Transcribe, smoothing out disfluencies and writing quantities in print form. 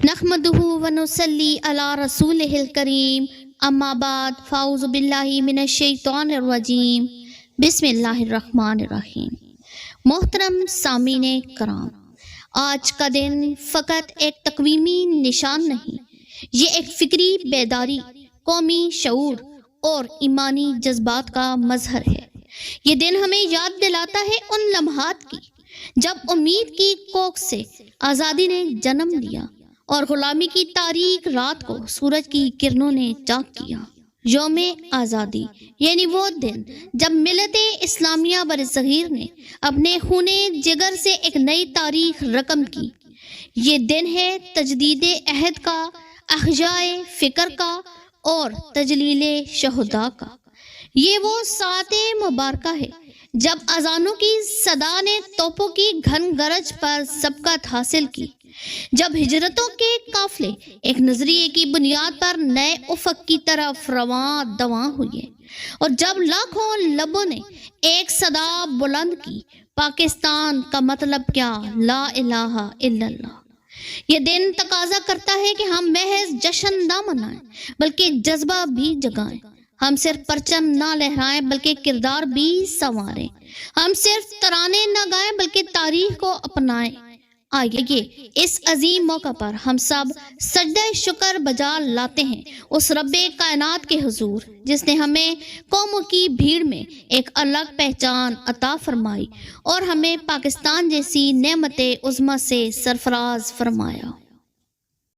نحمدہ ونصلی علی رسولہ الکریم اما بعد فاعوذ باللہ من الشیطان الرجیم بسم اللہ الرحمن الرحیم۔ محترم سامعین کرام، آج کا دن فقط ایک تقویمی نشان نہیں، یہ ایک فکری بیداری، قومی شعور اور ایمانی جذبات کا مظہر ہے۔ یہ دن ہمیں یاد دلاتا ہے ان لمحات کی جب امید کی کوکھ سے آزادی نے جنم لیا اور غلامی کی تاریک رات کو سورج کی کرنوں نے چاک کیا۔ یوم آزادی یعنی وہ دن جب ملت اسلامیہ برصغیر نے اپنے خون جگر سے ایک نئی تاریخ رقم کی۔ یہ دن ہے تجدید عہد کا، احیاء فکر کا اور تجلیل شہداء کا۔ یہ وہ ساعت مبارکہ ہے جب اذانوں کی صدا نے توپوں کی گھن گرج پر سبقت حاصل کی، جب ہجرتوں کے قافلے ایک نظریے کی بنیاد پر نئے افق کی طرف رواں دواں ہوئے، اور جب لاکھوں لبوں نے ایک صدا بلند کی، پاکستان کا مطلب کیا، لا الہ الا اللہ۔ یہ دن تقاضا کرتا ہے کہ ہم محض جشن نہ منائیں بلکہ جذبہ بھی جگائیں۔ ہم صرف پرچم نہ لہرائیں بلکہ کردار بھی سنواریں۔ ہم صرف ترانے نہ گائیں بلکہ تاریخ کو اپنائیں۔ آئیے اس عظیم موقع پر ہم سب سجدہ شکر بجا لاتے ہیں اس رب کائنات کے حضور جس نے ہمیں قوموں کی بھیڑ میں ایک الگ پہچان عطا فرمائی اور ہمیں پاکستان جیسی نعمت عظمیٰ سے سرفراز فرمایا۔